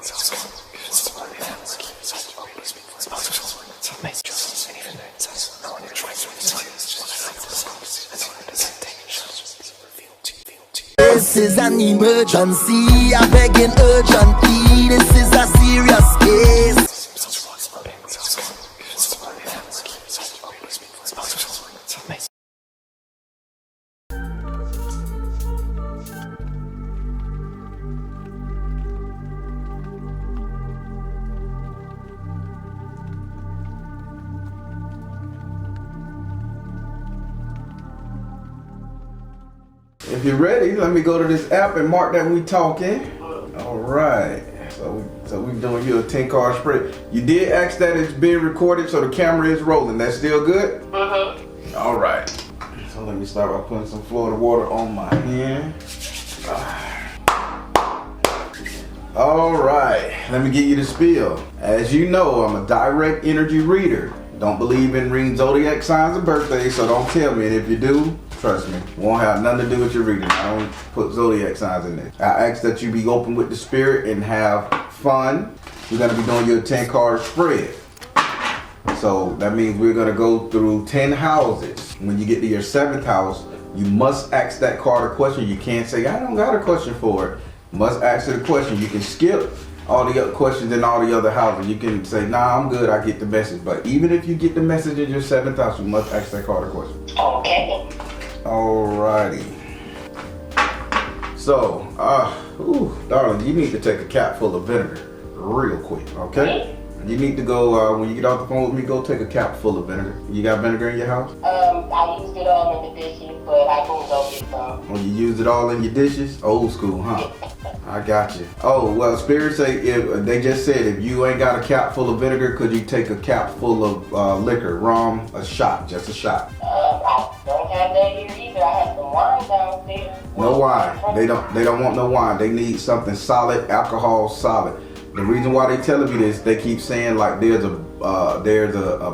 This is an emergency, I begging urgently. This is a serious case. If you're ready, let me go to this app and mark that we talking. All right. So we're doing you a 10-card spread. You did ask that it's being recorded, so the camera is rolling. That's still good? All right. So let me start by putting some Florida water on my hand. All right. Let me get you the spiel. As you know, I'm a direct energy reader. Don't believe in reading zodiac signs and birthdays, so don't tell me. And if you do, trust me, won't have nothing to do with your reading. I don't put zodiac signs in there. I ask that you be open with the spirit and have fun. We're going to be doing your 10-card spread. So that means we're going to go through 10 houses. When you get to your 7th house, you must ask that card a question. You can't say, I don't got a question for it. You must ask it a question. You can skip all the other questions in all the other houses. You can say, nah, I'm good, I get the message. But even if you get the message in your 7th house, you must ask that card a question. Okay. Alrighty. So, darling, you need to take a cap full of vinegar real quick, okay? You need to go, when you get off the phone with me, go take a cap full of vinegar. You got vinegar in your house? I used it all in the dishes, but I can go get some. Oh, you used it all in your dishes? Old school, huh? I got you. Oh, well, Spirit say, if they just said if you ain't got a cap full of vinegar, could you take a cap full of liquor, rum, a shot, just a shot? I don't have that here either. I have some wine downstairs. No wine. They don't want no wine. They need something solid, alcohol solid. The reason why they telling me this, they keep saying like there's a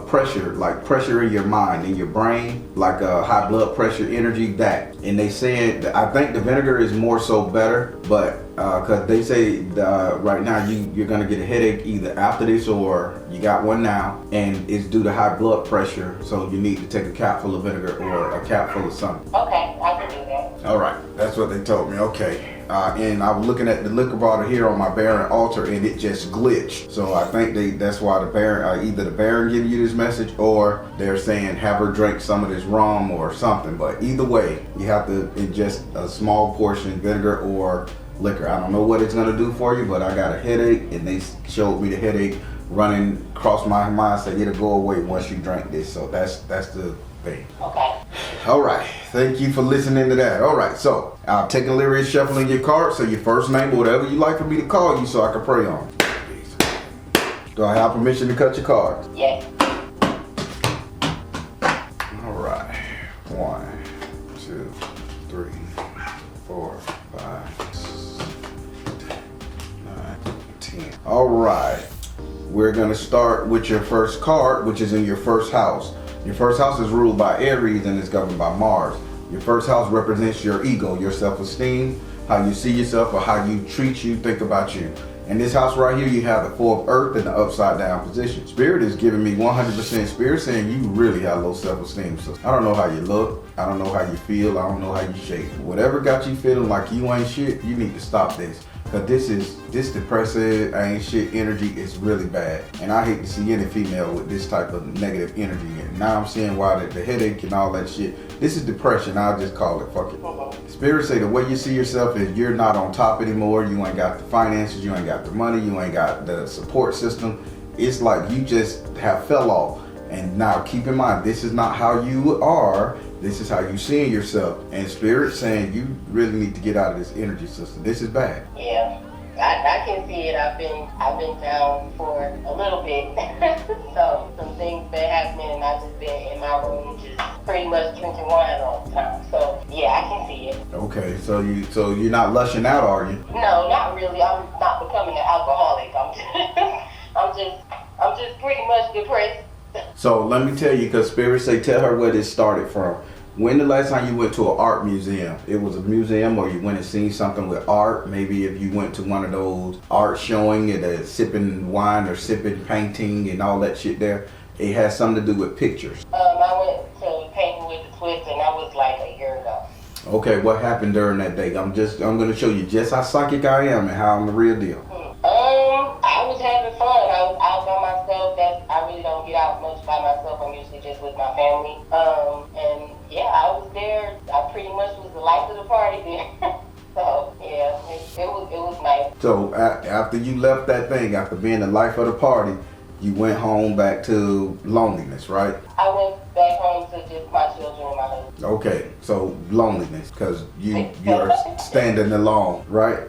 pressure, like pressure in your mind, in your brain, like a high blood pressure, energy, that. And they saying, I think the vinegar is more so better, but because they say right now you're gonna get a headache either after this or you got one now, and it's due to high blood pressure, so you need to take a cap full of vinegar or a cap full of something. Okay, I can do that. All right, that's what they told me. Okay. And I was looking at the liquor bottle here on my Baron altar, and it just glitched. So I think that's why the Baron, either the Baron giving you this message, or they're saying have her drink some of this rum or something. But either way, you have to ingest a small portion vinegar or liquor. I don't know what it's gonna do for you, but I got a headache, and they showed me the headache running across my mind. Said it'll go away once you drink this. So that's the thing. Okay. All right, thank you for listening to that. All right, so I'll take a lyric shuffling your cards, so your first name or whatever you like for me to call you, so I can pray on it. Do I have permission to cut your cards? Yes. All right, 1, 2, 3, 4, 5, 6, 9, 10. All right, we're gonna start with your first card, which is in your first house. Your first house is ruled by Aries and is governed by Mars. Your first house represents your ego, your self-esteem, how you see yourself or how you treat you, think about you. In this house right here, you have the 4 of Earth in the upside down position. Spirit is giving me 100% Spirit saying you really have low self-esteem. So I don't know how you look. I don't know how you feel. I don't know how you shape. Whatever got you feeling like you ain't shit, you need to stop this. Because this depressive, I ain't shit energy is really bad. And I hate to see any female with this type of negative energy. And now I'm seeing why the headache and all that shit. This is depression. I'll just call it fuck it. Spirit say the way you see yourself is you're not on top anymore. You ain't got the finances. You ain't got the money. You ain't got the support system. It's like you just have fell off. And now keep in mind, this is not how you are. This is how you seeing yourself. And Spirit saying you really need to get out of this energy system. This is bad. Yeah, I can see it. I've been down for a little bit. So some things been happening, and I've just been in my room just pretty much drinking wine all the time. So yeah, I can see it. Okay, so you're not lushing out, are you? No, not really. I'm not becoming an alcoholic. I'm just pretty much depressed. So let me tell you, because Spirit say tell her where this started from. When the last time you went to an art museum? It was a museum, or you went and seen something with art? Maybe if you went to one of those art showing and sipping wine or sipping painting and all that shit there. It has something to do with pictures. I went to Painting with the Twist, and that was like a year ago. Okay, what happened during that day? I'm going to show you just how psychic I am and how I'm the real deal. I was having fun. I was out by myself. I really don't get out much by myself. I'm usually just with my family. And yeah, I was there. I pretty much was the life of the party there. So yeah, it was nice. So after you left that thing, after being the life of the party, you went home back to loneliness, right? I went back home to just my children and my husband. Okay, so loneliness, because you're standing alone, right?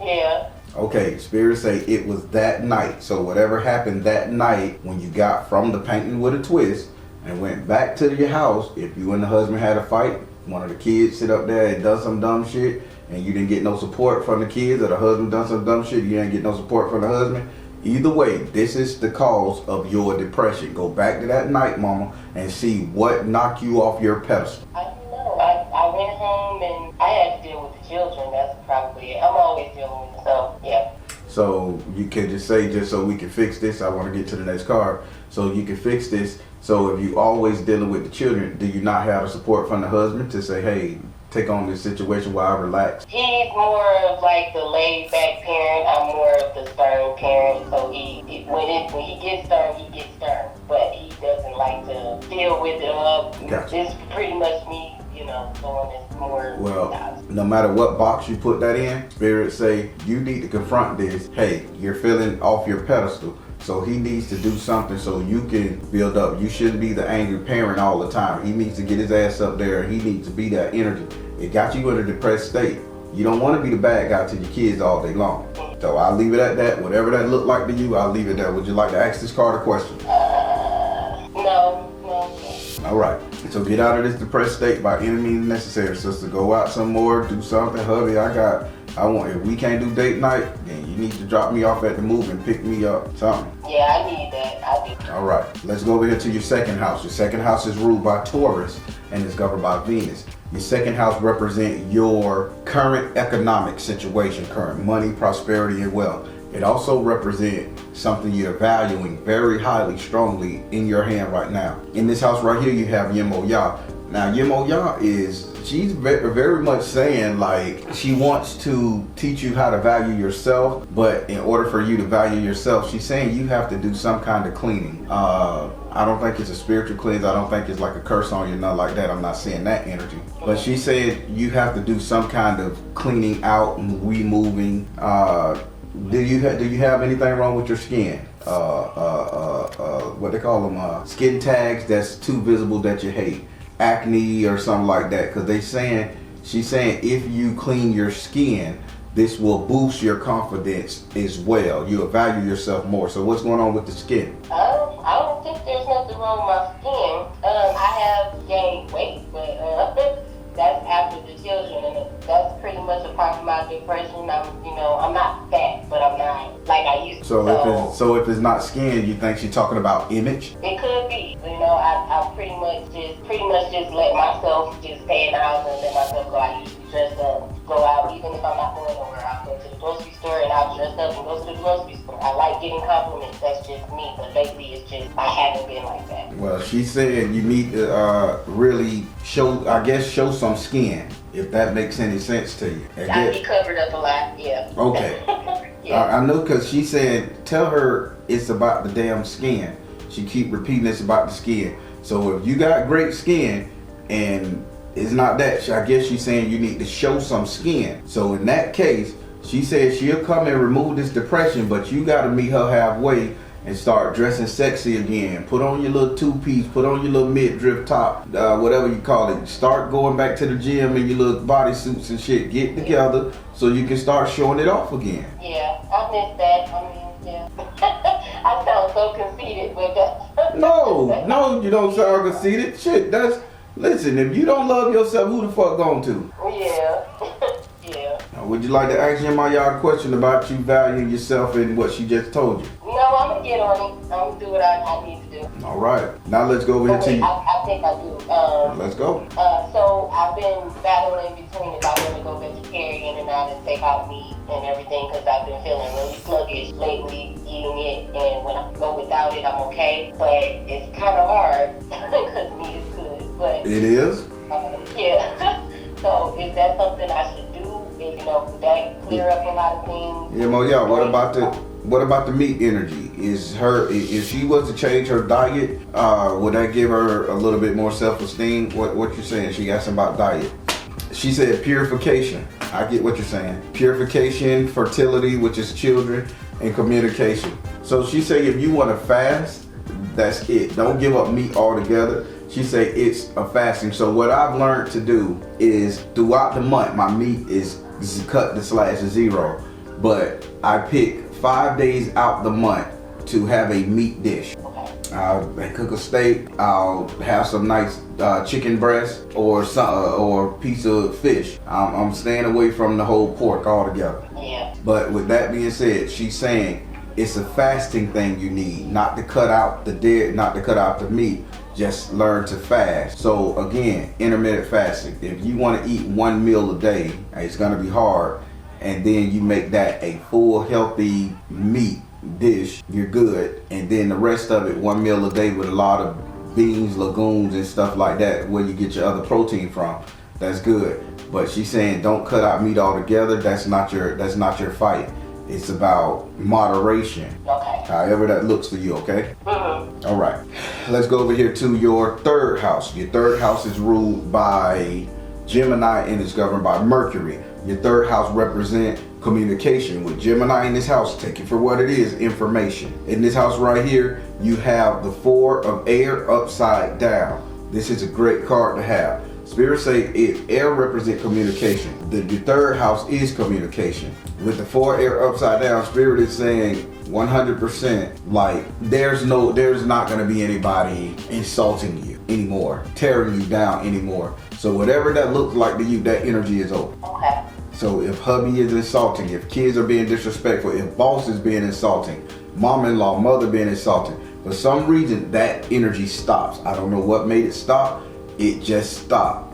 Yeah. Okay, spirits say it was that night. So whatever happened that night when you got from the Painting with a Twist and went back to your house, if you and the husband had a fight, one of the kids sit up there and does some dumb shit, and you didn't get no support from the kids, or the husband done some dumb shit, you didn't get no support from the husband. Either way, this is the cause of your depression. Go back to that night, mama, and see what knocked you off your pedestal. I don't know. I went home and I had to deal with the children. That's probably it. I'm always dealing with them, so yeah. So you can just say, just so we can fix this, I want to get to the next card. So you can fix this. So if you always dealing with the children, do you not have the support from the husband to say, hey, take on this situation while I relax? He's more of like the laid back parent. I'm more of the stern parent. So when he gets stern. But he doesn't like to deal with it. Gotcha. It's pretty much me, going this more. Well, no matter what box you put that in, spirits say you need to confront this. Hey, you're feeling off your pedestal. So he needs to do something so you can build up. You shouldn't be the angry parent all the time. He needs to get his ass up there, and he needs to be that energy. It got you in a depressed state. You don't want to be the bad guy to your kids all day long. So I'll leave it at that. Whatever that looked like to you, I'll leave it there. Would you like to ask this card a question? No. All right. So get out of this depressed state by any means necessary, sister. Go out some more, do something. Hubby, if we can't do date night, then you need to drop me off at the move and pick me up, something. Yeah, I need that. I do. All right. Let's go over here to your second house. Your second house is ruled by Taurus and is governed by Venus. Your second house represents your current economic situation, current money, prosperity, and wealth. It also represents something you're valuing very highly, strongly in your hand right now. In this house right here, you have Yemoya. Now, Yemoya she's very much saying like she wants to teach you how to value yourself, but in order for you to value yourself, she's saying you have to do some kind of cleaning. I don't think it's a spiritual cleanse. I don't think it's like a curse on you, nothing like that. I'm not seeing that energy. But she said you have to do some kind of cleaning out and removing. Do you have anything wrong with your skin? What they call them, skin tags that's too visible that you hate, acne or something like that. Because she's saying if you clean your skin, this will boost your confidence as well. You'll value yourself more. So what's going on with the skin? I don't think there's nothing wrong with my skin. I have gained weight, but that's after the children, and that's pretty much a part of my depression. I'm not fat, but I'm not like I used to. So if it's not skin, you think she's talking about image? It could be. I pretty much just let myself just stay in the house and let myself go. I usually dress up, go out, even if I'm not going nowhere. I'll go to the grocery store and I'll dress up and go to the grocery store. I like getting compliments. That's just me. But lately, it's just I haven't been like that. Well, she said you need to really show some skin, if that makes any sense to you. I be covered up a lot, yeah. Okay. Yeah. I know, because she said, tell her it's about the damn skin. She keep repeating it's about the skin. So if you got great skin and it's not that, I guess she's saying you need to show some skin. So in that case, she said she'll come and remove this depression, but you got to meet her halfway and start dressing sexy again. Put on your little two-piece, put on your little midriff top, whatever you call it. Start going back to the gym in your little bodysuits and shit. Get together so you can start showing it off again. Yeah, I miss that. Yeah. I sound so conceited, but that's... No, you don't sound conceited. Shit, listen, if you don't love yourself, who the fuck going to? Yeah. Yeah. Would you like to ask Yemaya a question about you valuing yourself and what she just told you? No, I'm gonna get on it. I'm gonna do what I need to do. All right. Now let's go over here to you. I think I do. Let's go. So I've been battling between if I want to go vegetarian and not and take out meat and everything because I've been feeling really sluggish lately eating it, and when I go without it, I'm okay. But it's kind of hard because meat is good. But It is? yeah. So is that something I should do? Is, would that clear up a lot of things? Yeah, Moya, what about the meat energy? If she was to change her diet, would that give her a little bit more self-esteem? What you're saying? She asked about diet. She said purification. I get what you're saying. Purification, fertility, which is children, and communication. So she said if you want to fast, that's it. Don't give up meat altogether. She said it's a fasting. So what I've learned to do is throughout the month, my meat is cut to /0. But I pick 5 days out the month to have a meat dish. I'll cook a steak. I'll have some nice chicken breast or piece of fish. I'm staying away from the whole pork altogether. Yeah. But with that being said, she's saying it's a fasting thing you need, not to cut out the dead, not to cut out the meat. Just learn to fast. So again, intermittent fasting. If you want to eat one meal a day, it's gonna be hard, and then you make that a full healthy meat dish, you're good. And then the rest of it, one meal a day with a lot of beans, legumes, and stuff like that, where you get your other protein from. That's good. But she's saying don't cut out meat altogether. That's not your fight. It's about moderation. Okay. However that looks for you, okay? Mm-hmm. All right. Let's go over here to your third house. Your third house is ruled by Gemini and is governed by Mercury. Your third house represents communication. With Gemini in this house, take it for what it is, information. In this house right here, you have the 4 of air upside down. This is a great card to have. Spirit say if air represents communication, the third house is communication. With the 4 air upside down, Spirit is saying 100% like there's not going to be anybody insulting you anymore, tearing you down anymore. So whatever that looks like to you, that energy is over. Okay. So if hubby is insulting, if kids are being disrespectful, if boss is being insulting, mom-in-law, mother being insulting, for some reason that energy stops. I don't know what made it stop. It just stopped.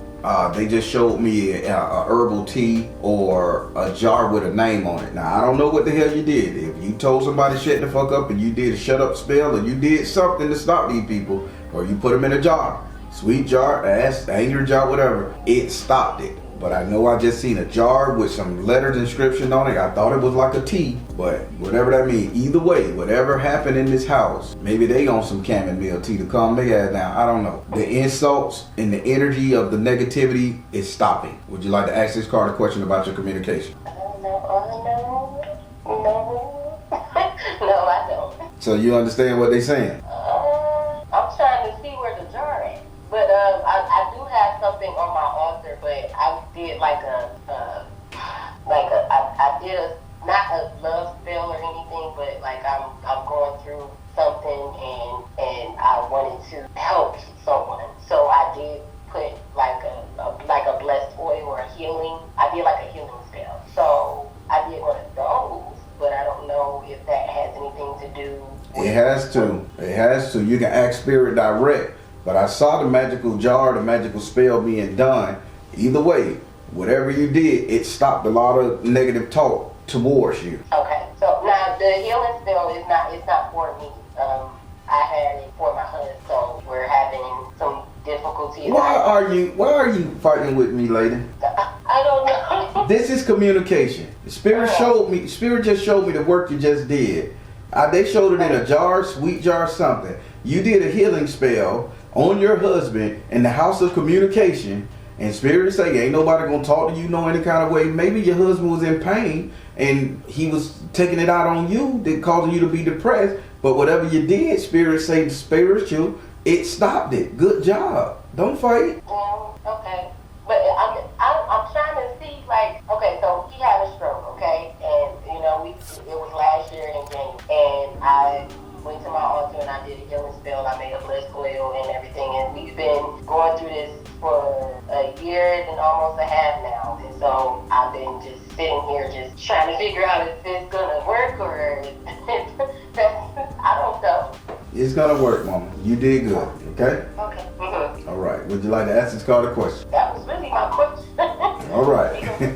They just showed me a herbal tea or a jar with a name on it. Now I don't know what the hell you did. If you told somebody shut the fuck up and you did a shut up spell or you did something to stop these people, or you put them in a jar, sweet jar, anger jar, whatever, it stopped it. But I know I just seen a jar with some letters inscription on it. I thought it was like a tea, but whatever that means. Either way, whatever happened in this house, maybe they on some chamomile tea to calm their ass down. I don't know. The insults and the energy of the negativity is stopping. Would you like to ask this card a question about your communication? No, I don't. So you understand what they're saying? I'm trying to see where the jar is. But I do have something on my altar, but I did I did not a love spell or anything, but like I'm going through something and I wanted to help someone. So I did put like a blessed oil or a healing. I did like a healing spell. So I did one of those, but I don't know if that has anything to do with It has to. It has to. You can ask Spirit direct. But I saw the magical jar, the magical spell being done. Either way, whatever you did, it stopped a lot of negative talk towards you. Okay. So now the healing spell is not for me. I had it for my husband, so we're having some difficulties. Why are you fighting with me, lady? I don't know. This is communication. Spirit just showed me the work you just did. They showed it in a jar, sweet jar, something. You did a healing spell on your husband in the house of communication, and Spirit say ain't nobody gonna talk to you no any kind of way. Maybe your husband was in pain and he was taking it out on you, that causing you to be depressed. But whatever you did, Spirit say the spiritual, it stopped it. Good job. Don't fight. Okay. But I'm trying to see, like, okay, so he had a stroke, okay, and it was last year in January, and I went to my altar and I did a healing spell. I made a blessed oil and everything, and we've been going through this for a year and almost a half now. And so I've been just sitting It's gonna work, mama. You did good, okay? Okay. All right. Would you like to ask this card a question? That was really my question. All right.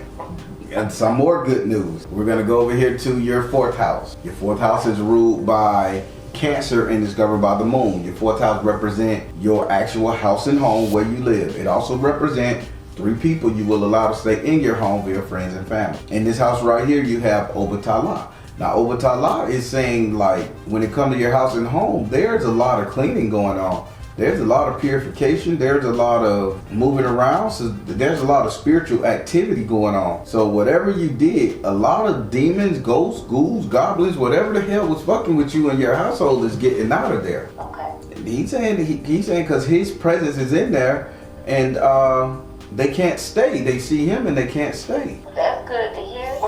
And some more good news. We're gonna go over here to your 4th house. Your 4th house is ruled by Cancer and is governed by the moon. Your 4th house represent your actual house and home where you live. It also represents 3 people you will allow to stay in your home via friends and family. In this house right here, you have Obatala. Now, Obatala is saying, like, when it comes to your house and home, there's a lot of cleaning going on. There's a lot of purification. There's a lot of moving around. So there's a lot of spiritual activity going on. So whatever you did, a lot of demons, ghosts, ghouls, goblins, whatever the hell was fucking with you and your household is getting out of there. Okay. He's saying because his presence is in there, and they can't stay. They see him and they can't stay. That's good to hear.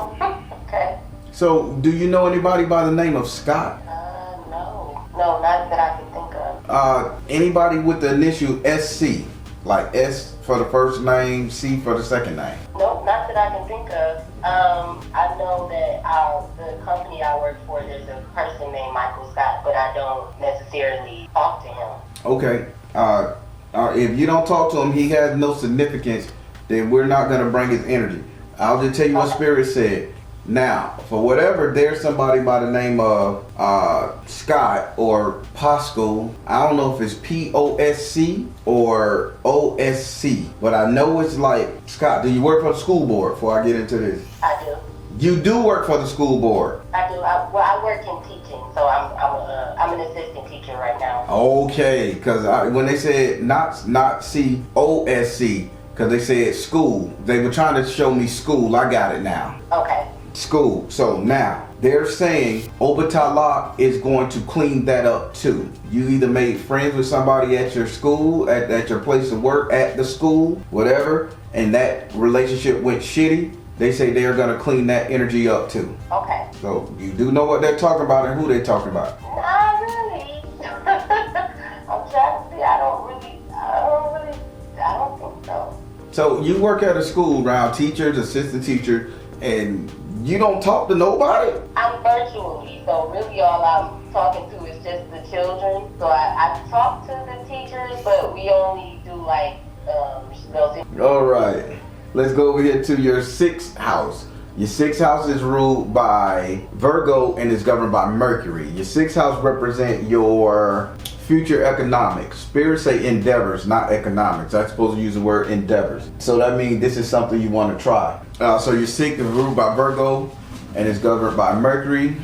Okay. So, do you know anybody by the name of Scott? No. No, not that I can think of. Anybody with the initial SC? Like S for the first name, C for the second name? Nope, not that I can think of. I know that the company I work for, there's a person named Michael Scott, but I don't necessarily talk to him. Okay. If you don't talk to him, he has no significance, then we're not going to bring his energy. I'll just tell you what Spirit said. Now, for whatever, there's somebody by the name of Scott or Posco. I don't know if it's POSC or OSC, but I know it's like, Scott, do you work for the school board before I get into this? I do. You do work for the school board? I do. I work in teaching, so I'm an assistant teacher right now. Okay, because when they said not COSC, because they said school, they were trying to show me school. I got it now. Okay. School. So now they're saying Obatala is going to clean that up too. You either made friends with somebody at your school, at your place of work, at the school, whatever, and that relationship went shitty. They say they're going to clean that energy up too. Okay. So you do know what they're talking about and who they're talking about. Not really. I'm trying to see. I don't think so. So you work at a school around teachers, assistant teachers, and you don't talk to nobody? I'm virtually, so really all I'm talking to is just the children. So I talk to the teachers, but we only do like, All right. Let's go over here to your 6th house. Your 6th house is ruled by Virgo and is governed by Mercury. Your 6th house represents your future economics. Spirits say endeavors, not economics. I'm supposed to use the word endeavors. So that means this is something you want to try. So your 6th is ruled by Virgo and is governed by Mercury.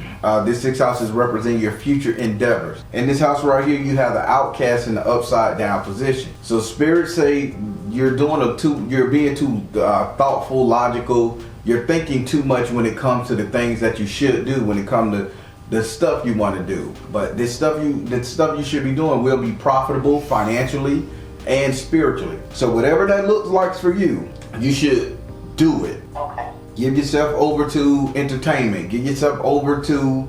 This 6th house is representing your future endeavors. In this house right here, you have the outcast in the upside down position. So spirits say you're being too thoughtful, logical. You're thinking too much when it comes to the things that you should do, when it comes to the stuff you want to do. But the stuff you should be doing will be profitable financially and spiritually. So whatever that looks like for you, you should do it. Okay. Give yourself over to entertainment. Give yourself over to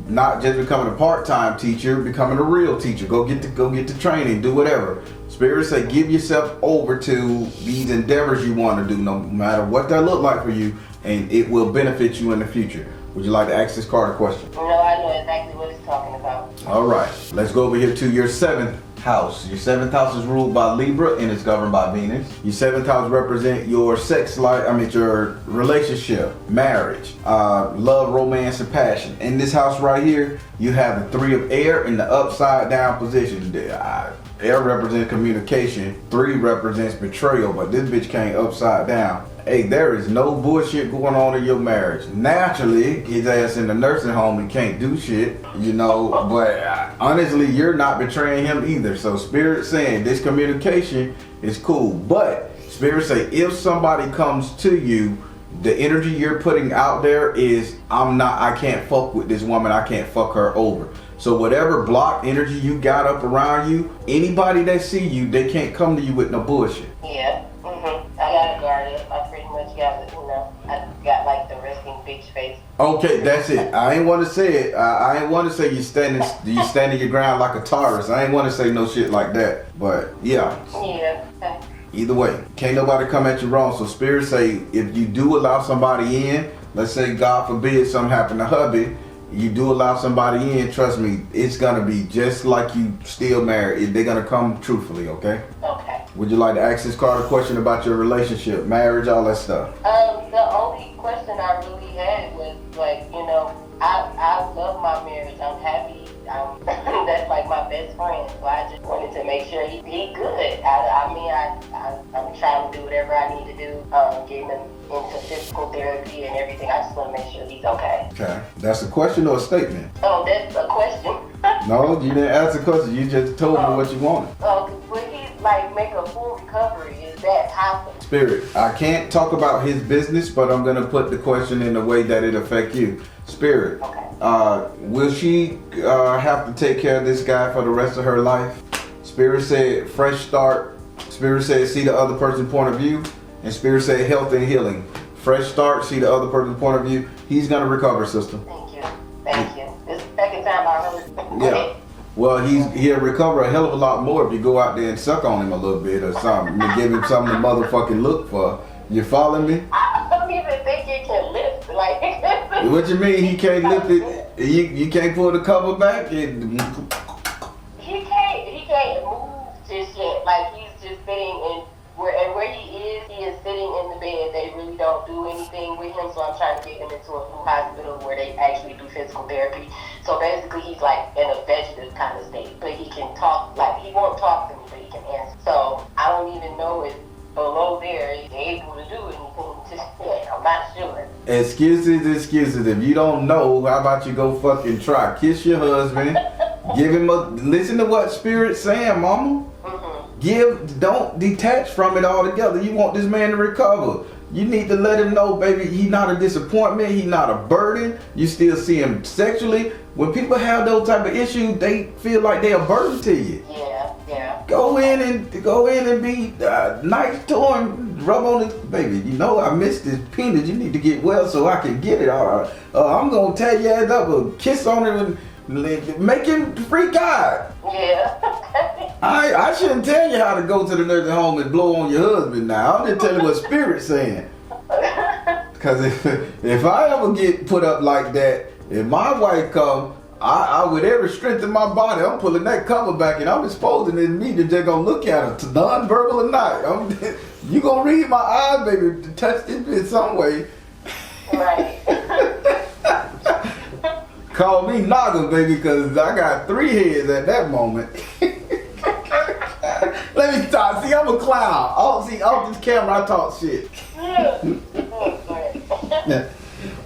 not just becoming a part-time teacher, becoming a real teacher. Go get the training, do whatever. Spirit say give yourself over to these endeavors you want to do, no matter what that look like for you, and it will benefit you in the future. Would you like to ask this card a question? No, I know exactly what it's talking about. All right, let's go over here to your 7th house. Your 7th house is ruled by Libra and is governed by Venus. Your 7th house represents your sex life, your relationship, marriage, love, romance, and passion. In this house right here, you have the 3 of air in the upside down position. Air represents communication, 3 represents betrayal, but this bitch came upside down. Hey, there is no bullshit going on in your marriage. Naturally, his ass in the nursing home and can't do shit, but honestly, you're not betraying him either. So Spirit saying this communication is cool, but Spirit say if somebody comes to you, the energy you're putting out there is, I can't fuck with this woman, I can't fuck her over. So whatever block energy you got up around you, anybody that see you, they can't come to you with no bullshit. Yeah. I got a guard up. I pretty much got it, I got like the resting bitch face. Okay, that's it. I ain't want to say it. I ain't want to say you standing your ground like a Taurus. I ain't want to say no shit like that. But yeah. Yeah. Okay. Either way, can't nobody come at you wrong. So Spirit say if you do allow somebody in, let's say God forbid something happened to hubby, you do allow somebody in, trust me, it's gonna be just like you still married. They're gonna come truthfully, okay? Okay. Would you like to ask this card a question about your relationship, marriage, all that stuff? The only question I really had was like, you know, I love my marriage. I'm happy. That's like my best friend. So I just wanted to make sure he good. I'm trying to do whatever I need to do, getting him into physical therapy and everything. I just want to make sure he's okay. Okay. That's a question or a statement? Oh, that's a question. No, you didn't ask a question. You just told me what you wanted. Oh, would he like make a full recovery? Is that possible? Spirit, I can't talk about his business, but I'm gonna put the question in a way that it affect you. Spirit, Okay. Will she have to take care of this guy for the rest of her life? Spirit said fresh start. Spirit said see the other person's point of view. And Spirit said health and healing. Fresh start, see the other person's point of view. He's gonna recover, sister. Thank you. Thank you. This is the second time I heard it. Yeah. Well, he'll recover a hell of a lot more if you go out there and suck on him a little bit or something. And give him something to motherfucking look for. You following me? I don't even think it can lift. Like, What you mean he can't lift it? You can't pull the cover back? he can't move just yet. Like, he's just sitting in where he is sitting in the bed. They really don't do anything with him, so I'm trying to get him into a new hospital where they actually do physical therapy. So basically he's like in a vegetative kind of state, but he can talk. Like, he won't talk to me, but he can answer. So I don't even know if below there is able to do anything just yet. I'm not sure. Excuses. If you don't know, how about you go fucking try? Kiss your husband. Give him listen to what Spirit's saying, mama. Don't detach from it altogether. You want this man to recover. You need to let him know, baby, he's not a disappointment. He's not a burden. You still see him sexually. When people have those type of issues, they feel like they're a burden to you. Yeah. Go in and be nice to him. Rub on his baby. You know I missed this penis. You need to get well so I can get it. All right. I'm gonna tear your ass up, a kiss on him, and make him freak out. Yeah. I shouldn't tell you how to go to the nursing home and blow on your husband now. I'm just telling you what Spirit's saying. Because if I ever get put up like that, if my wife come, I with every strength in my body, I'm pulling that cover back and I'm exposing it. Me to just gonna look at her, non-verbal or not. You gonna read my eyes, baby, to touch this in some way. Right. Call me Knockin, baby, because I got 3 heads at that moment. Let me stop. See, I'm a clown. Off this camera, I talk shit.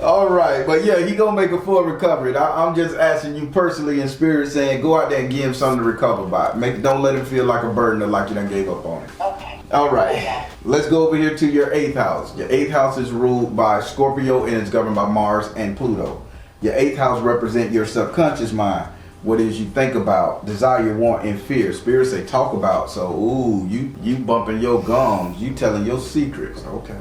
All right, but yeah, he gonna make a full recovery. I'm just asking you personally in spirit, saying go out there and give him something to recover by. Don't let him feel like a burden or like you done gave up on him. Okay. All right, let's go over here to your 8th house. Your 8th house is ruled by Scorpio and it's governed by Mars and Pluto. Your 8th house represents your subconscious mind. What is you think about, desire, want, and fear. Spirit say talk about. So, ooh, you bumping your gums. You telling your secrets. Okay.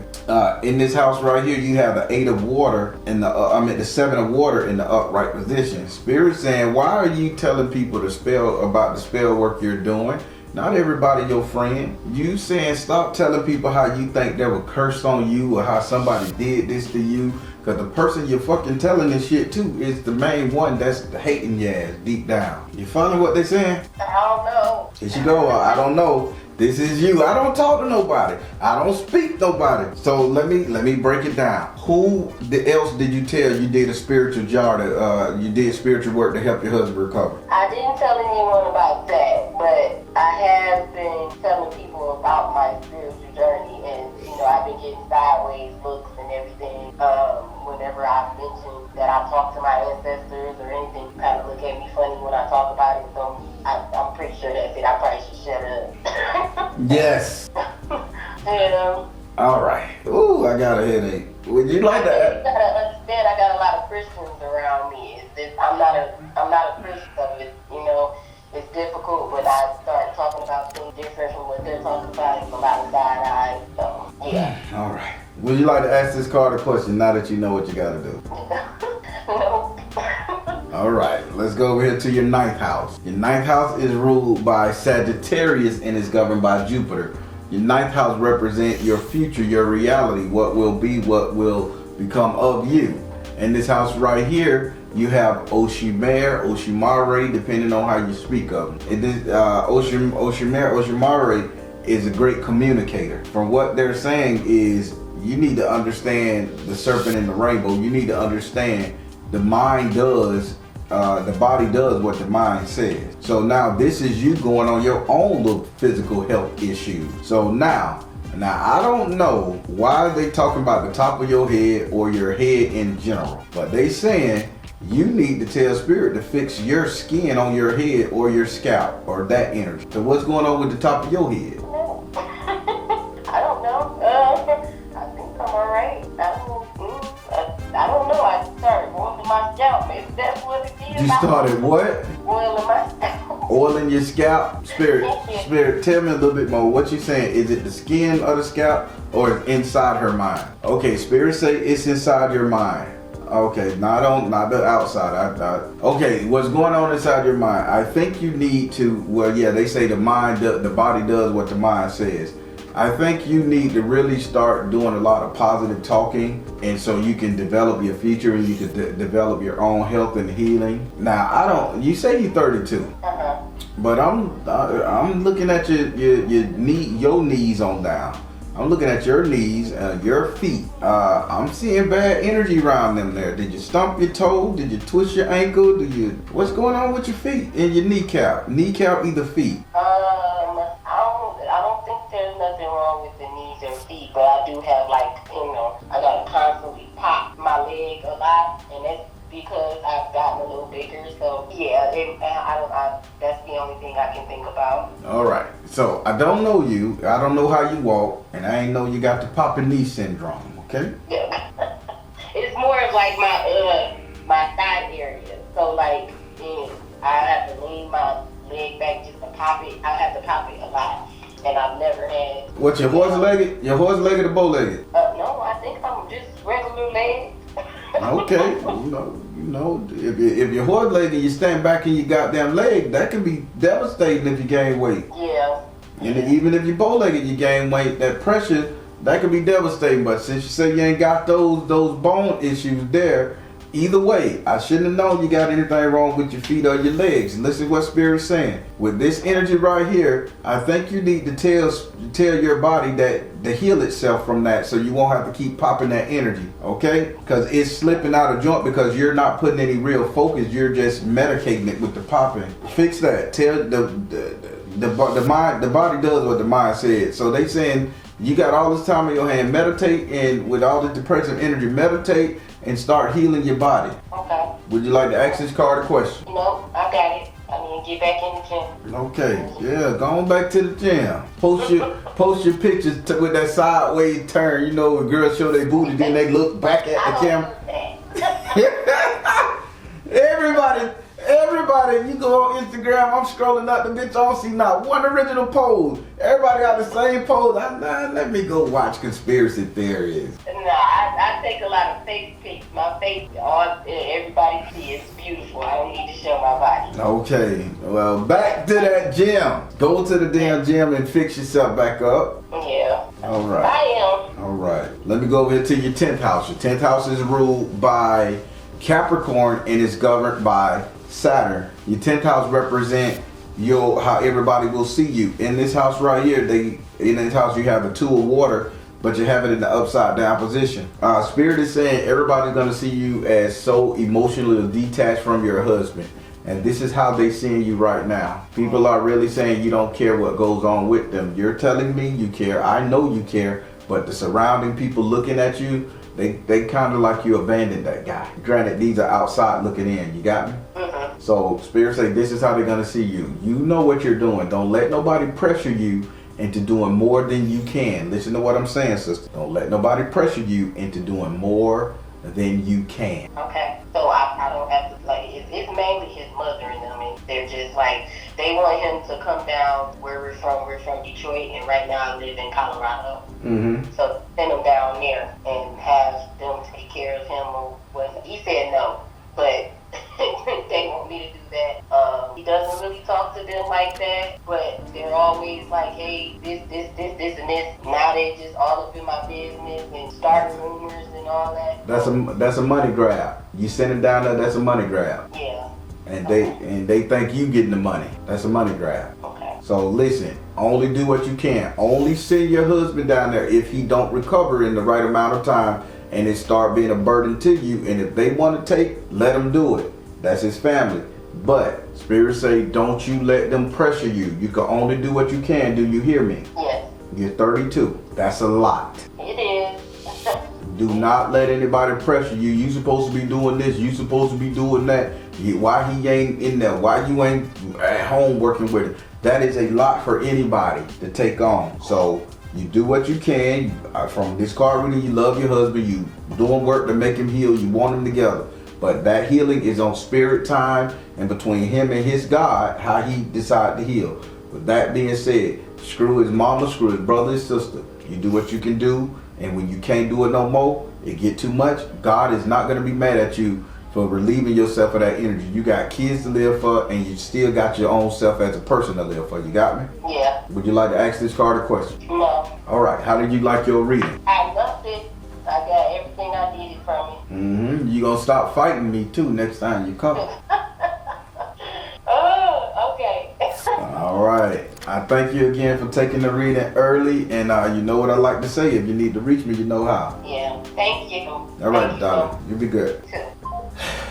In this house right here, you have the 8 of water and the 7 of water in the upright position. Spirit saying, why are you telling people about the spell work you're doing? Not everybody your friend. You saying stop telling people how you think they were cursed on you or how somebody did this to you. Because the person you're fucking telling this shit to is the main one that's hating your ass deep down. You following what they saying? I don't know. Here she go. I don't know. This is you. I don't talk to nobody. I don't speak to nobody. So let me break it down. Who else did you tell you did a spiritual jar that you did spiritual work to help your husband recover? I didn't tell anyone about that, but I have been telling people about my spiritual journey, and I've been getting sideways looks and everything. Whenever I mention that I talk to my ancestors or anything, you kind of look at me funny when I talk about it. So I'm pretty sure that's it. I probably should shut up. Yes. All right. Ooh, I got a headache. Would you like that? You gotta understand, I got a lot of Christians around me. I'm not a Christian, so it's difficult when I start talking about things different from what they're talking about. It's a lot of side eye. So yeah. All right. Would you like to ask this card a question now that you know what you got to do? No. All right, let's go over here to your 9th house. Your 9th house is ruled by Sagittarius and is governed by Jupiter. Your 9th house represents your future, your reality, what will be, what will become of you. And this house right here You have Oshimare, depending on how you speak of them. Oshimare is a great communicator. From what they're saying is, you need to understand the serpent in the rainbow. You need to understand the mind does, the body does what the mind says. So now this is you going on your own little physical health issues. So now I don't know why they talking about the top of your head or your head in general, but they saying you need to tell spirit to fix your skin on your head or your scalp or that energy. So what's going on with the top of your head? I don't know. I think I'm alright. I don't know. I started oiling my scalp. Maybe that's what it is. You started what? Oiling my scalp. Oiling your scalp? Spirit, tell me a little bit more. What you saying? Is it the skin of the scalp or inside her mind? Okay, Spirit say it's inside your mind. Okay, not the outside. Okay, what's going on inside your mind? I think you need to, well, yeah, they say the body does what the mind says. I think you need to really start doing a lot of positive talking, and so you can develop your future and you can develop your own health and healing. Now, you say you're 32, but I'm looking at your knees on down. I'm looking at your knees, your feet. I'm seeing bad energy around them there. Did you stump your toe? Did you twist your ankle? What's going on with your feet and your kneecap? Kneecap, either feet. I don't think there's nothing wrong with the knees and feet, but I do have I gotta constantly pop my leg a lot, and that's because I've gotten a little bigger. So yeah, that's the only thing I can think about. All right. So I don't know you. I don't know how you walk, and I ain't know you got the poppy knee syndrome. Okay. Yeah. It's more of like my thigh area. So like I have to lean my leg back just to pop it. I have to pop it a lot, and I've never had. What, your horse-legged? Your horse-legged or bow-legged? No, I think I'm just regular leg. Okay, you know, if you're horse-legged, you stand back in your goddamn leg, that can be devastating if you gain weight. Yeah. And even if you're bow-legged, you gain weight, that pressure, that can be devastating. But since you say you ain't got those bone issues there, either way, I shouldn't have known you got anything wrong with your feet or your legs. And listen to what Spirit's saying. With this energy right here, I think you need to tell your body that to heal itself from that, so you won't have to keep popping that energy, okay? Because it's slipping out of joint because you're not putting any real focus. You're just medicating it with the popping. Fix that. Tell the mind. The body does what the mind said. So they saying you got all this time in your hand. Meditate, and with all the depressive energy, meditate and start healing your body. Okay. Would you like to ask this card a question? No, I got it. I need to get back in the gym. Okay, yeah, going back to the gym. Post your pictures with that sideways turn. You know, when girls show their booty, then they look back at the camera. Everybody, you go on Instagram, I'm scrolling up the bitch, I don't see not one original pose. Everybody got the same pose. Let me go watch conspiracy theories. No, I take a lot of fake pics. My face, everybody see it's beautiful. I don't need to show my body. Okay, well, back to that gym. Go to the damn gym and fix yourself back up. Yeah. All right. I am. All right. Let me go over here to your 10th house. Your 10th house is ruled by Capricorn and is governed by Saturn. Your 10th house represent how everybody will see you. In this house right here, in this house you have the 2 of water, but you have it in the upside down position. Spirit is saying everybody's gonna see you as so emotionally detached from your husband. And this is how they seeing you right now. People are really saying you don't care what goes on with them. You're telling me you care. I know you care, but the surrounding people looking at you, they kind of like you abandoned that guy. Granted, these are outside looking in. You got me? Mm-hmm. So Spirit say this is how they're gonna see you. You know what you're doing. Don't let nobody pressure you into doing more than you can. Listen to what I'm saying, sister. Don't let nobody pressure you into doing more than you can. Okay. So I don't have to, like, it's mainly his mother and them. And they're just like, they want him to come down where we're from. We're from Detroit, and right now I live in Colorado. Mm-hmm. So send him down there and have them take care of him. Or what? He said no, but they want me to do that. He doesn't really talk to them like that, but they're always like, hey, this, and this. Now they just all up in my business and start rumors and all that. That's a money grab. You send them down there, that's a money grab. Yeah. And they think you getting the money. That's a money grab. Okay. So listen, only do what you can. Only send your husband down there if he don't recover in the right amount of time and it start being a burden to you. And if they want to take, let them do it. That's his family. But Spirit say, don't you let them pressure you. You can only do what you can. Do you hear me? Yes. You're 32. That's a lot. It is. Do not let anybody pressure you. You supposed to be doing this. You supposed to be doing that. Why he ain't in there? Why you ain't at home working with it? That is a lot for anybody to take on. So you do what you can. From this card reading, you love your husband. You doing work to make him heal. You want them together. But that healing is on spirit time and between him and his God, how he decide to heal. With that being said, screw his mama, screw his brother, his sister. You do what you can do. And when you can't do it no more, it get too much, God is not going to be mad at you for relieving yourself of that energy. You got kids to live for, and you still got your own self as a person to live for. You got me? Yeah. Would you like to ask this card a question? No. All right. How did you like your reading? I loved it. I got everything I needed from it. You going to stop fighting me, too, next time you come. Oh, okay. All right. I thank you again for taking the reading early. And you know what I like to say. If you need to reach me, you know how. Yeah. Thank you. All right, darling. You'll be good. Too.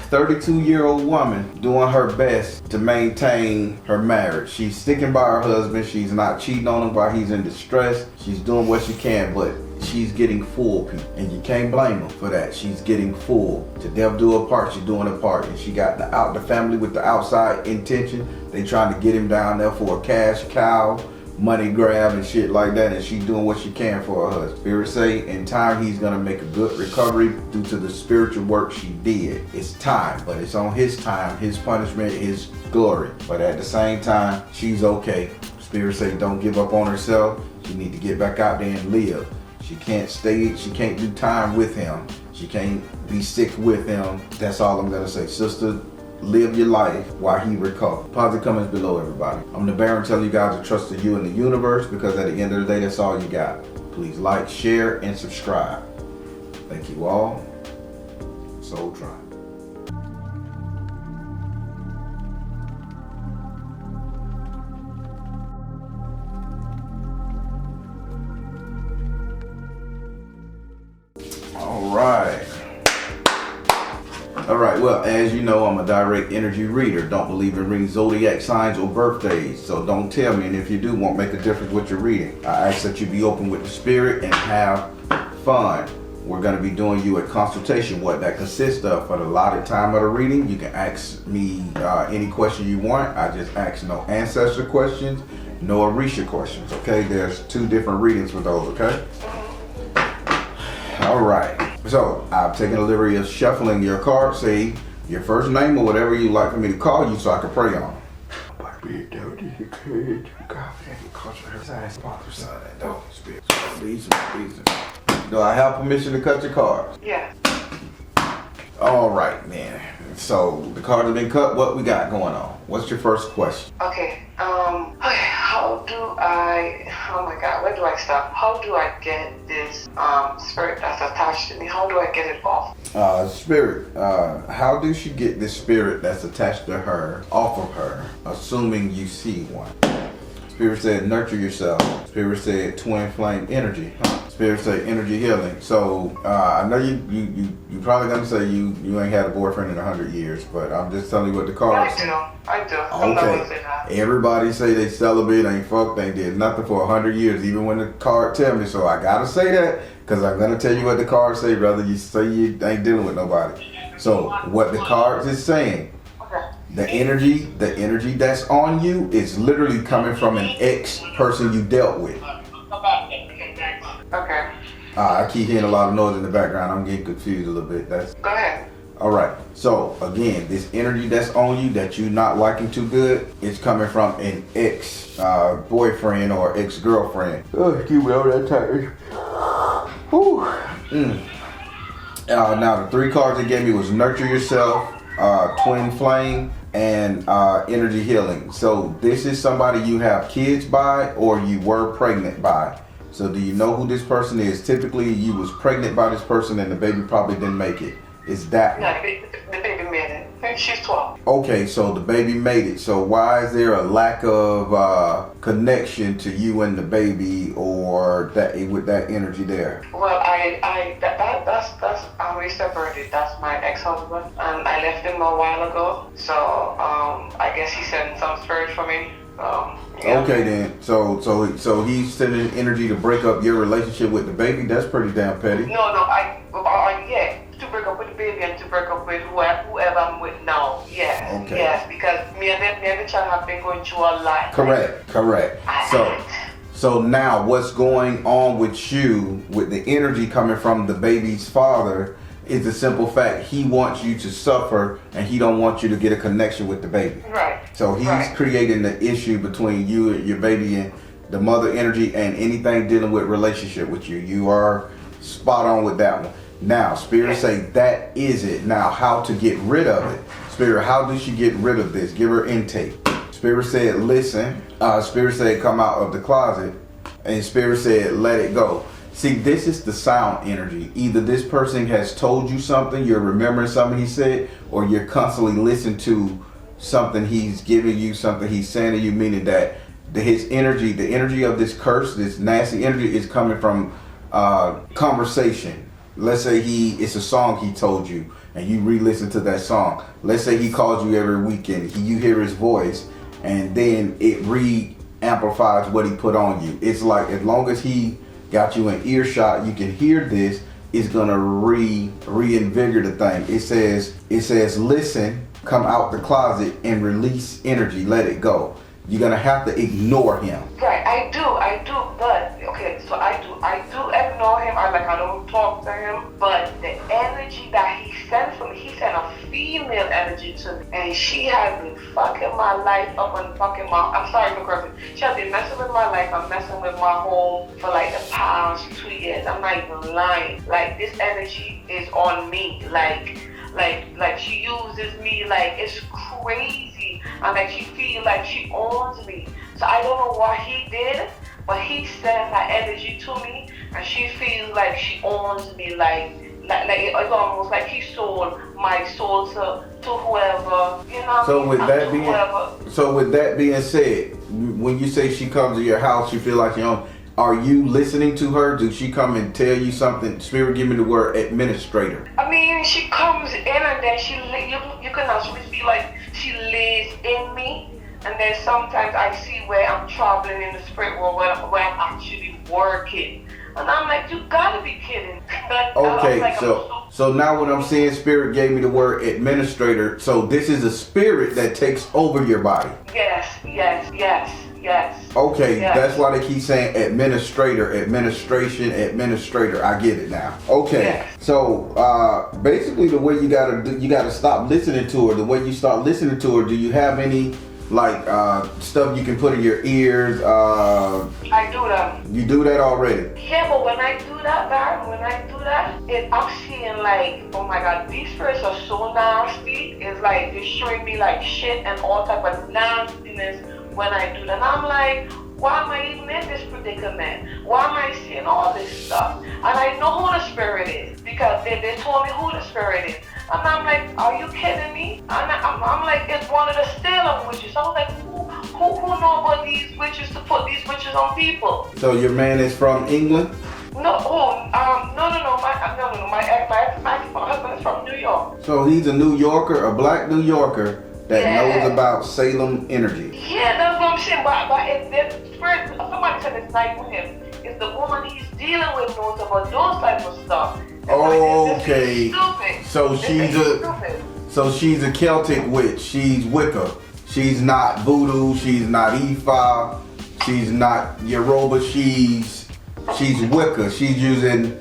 32-year-old woman doing her best to maintain her marriage. She's sticking by her husband. She's not cheating on him while he's in distress. She's doing what she can, but she's getting full, people. And you can't blame her for that. She's getting full. To death do her part, she's doing her part. And she got the family with the outside intention. They trying to get him down there for a cash cow, money grab and shit like that, and she's doing what she can for her husband. Spirit say in time he's gonna make a good recovery due to the spiritual work she did. It's time, but it's on his time, his punishment, his glory. But at the same time, she's okay. Spirit say don't give up on herself. She need to get back out there and live. She can't do time with him. She can't be sick with him. That's all I'm gonna say. Sister, live your life while he recovers. Positive comments below, everybody. I'm the Baron telling you guys to trust in you and the universe, because at the end of the day, that's all you got. Please like, share, and subscribe. Thank you all. Soul Tribe. All right, well, as you know, I'm a direct energy reader. Don't believe in reading zodiac signs or birthdays, so don't tell me, and if you do, won't make a difference what you're reading. I ask that you be open with the spirit and have fun. We're going to be doing you a consultation, what that consists of. For the allotted time of the reading, you can ask me any question you want. I just ask no ancestor questions, no Orisha questions, okay? There's 2 different readings for those, okay? All right. So, I've taken the liberty of shuffling your cards. Say your first name or whatever you like for me to call you so I can pray on. Do I have permission to cut your cards? Yeah. All right, man. So, the cards have been cut. What we got going on? What's your first question? Okay, oh my God, where do I start? How do I get this spirit that's attached to me? How do I get it off? Spirit, how do she get this spirit that's attached to her off of her, assuming you see one? Spirit said nurture yourself. Spirit said twin flame energy. Spirit said energy healing. So I know you probably gonna say you ain't had a boyfriend in 100 years, but I'm just telling you what the cards say. I do. I'm not gonna say that. Everybody say they celibate, ain't fucked, ain't did nothing for 100 years, even when the card tell me. So I gotta say that, because I'm gonna tell you what the cards say, brother. You say you ain't dealing with nobody. So what the cards is saying, the energy that's on you is literally coming from an ex person you dealt with. Okay. I keep hearing a lot of noise in the background. I'm getting confused a little bit. Go ahead. All right. So again, this energy that's on you that you're not liking too good, it's coming from an ex boyfriend or ex girlfriend. Oh, excuse me, all that time. Whew. Now the 3 cards they gave me was nurture yourself, twin flame, and energy healing. So this is somebody you have kids by or you were pregnant by. So do you know who this person is? Typically, you was pregnant by this person and the baby probably didn't make it. Is that No, the baby made it. She's 12. okay? So the baby made it. So why is there a lack of connection to you and the baby, or that with that energy there? Well, we separated. That's my ex-husband, and I left him a while ago. So I guess he sent some spirit for me. Yeah. Okay then. So he's sending energy to break up your relationship with the baby. That's pretty damn petty. No, yeah, to break up with the baby and to break up with whoever I'm with now. Yes. Okay. Yes, because me and the child have been going through a lot. Correct. So now what's going on with you with the energy coming from the baby's father is the simple fact he wants you to suffer and he don't want you to get a connection with the baby. Right. So he's creating the issue between you and your baby and the mother energy and anything dealing with relationship with you. You are spot on with that one. Now, Spirit say that is it. Now, how to get rid of it? Spirit, how does she get rid of this? Give her intake. Spirit said, listen. Spirit said, come out of the closet. And Spirit said, let it go. See, this is the sound energy. Either this person has told you something, you're remembering something he said, or you're constantly listening to something he's giving you, something he's saying to you, meaning that his energy, the energy of this curse, this nasty energy is coming from conversation. Let's say it's a song he told you and you re-listen to that song. Let's say he calls you every weekend. You hear his voice and then it re-amplifies what he put on you. It's like as long as he got you in earshot, you can hear this, it's gonna reinvigorate the thing. It says listen, come out the closet and release energy, let it go. You're gonna have to ignore him. Right, I do, but okay, so I do ignore him. I don't talk to him, but the energy that he sent for me, he sent a female energy to me, and she has been fucking my life up and I'm sorry for cursing. She has been messing with my life and messing with my home for like the past 2 years. I'm not even lying. Like this energy is on me. Like she uses me like it's crazy, and like she feels like she owns me. So I don't know what he did, but he sent that energy to me, and she feels like she owns me. Like it's almost like he sold my soul to whoever, you know. So with that being said, when you say she comes to your house, you feel like you own. Are you listening to her? Did she come and tell you something? Spirit, give me the word administrator. I mean, she comes in and then you can actually feel like she lays in me. And then sometimes I see where I'm traveling in the spirit world, where I'm actually working. And I'm like, you gotta be kidding. Okay, like, so now what I'm saying, Spirit gave me the word administrator. So this is a spirit that takes over your body. Yes. Okay, yes. That's why they keep saying administrator, administration, administrator. I get it now. Okay, yes. So basically the way you gotta stop listening to her. The way you start listening to her, do you have any like stuff you can put in your ears? I do that. You do that already? Yeah, but when I do that, I'm seeing like, oh my God, these spirits are so nasty. It's like they're showing me like shit and all type of nastiness when I do that. And I'm like, why am I even in this predicament? Why am I seeing all this stuff? And I know who the spirit is because they told me who the spirit is. And I'm like, are you kidding me? And I'm like, it's one of the S.O.L witches. I was like, who know about these witches to put these witches on people? So your man is from England? No. My husband is from New York. So he's a New Yorker, a black New Yorker that knows about S.O.L energy. Yeah, that's what I'm saying. But if the spirit, somebody said it's not even him. It's the woman he's dealing with knows about those type of stuff. Okay. So she's a Celtic witch. She's Wicca. She's not voodoo. She's not Ifa. She's not Yoruba. She's Wicca. She's using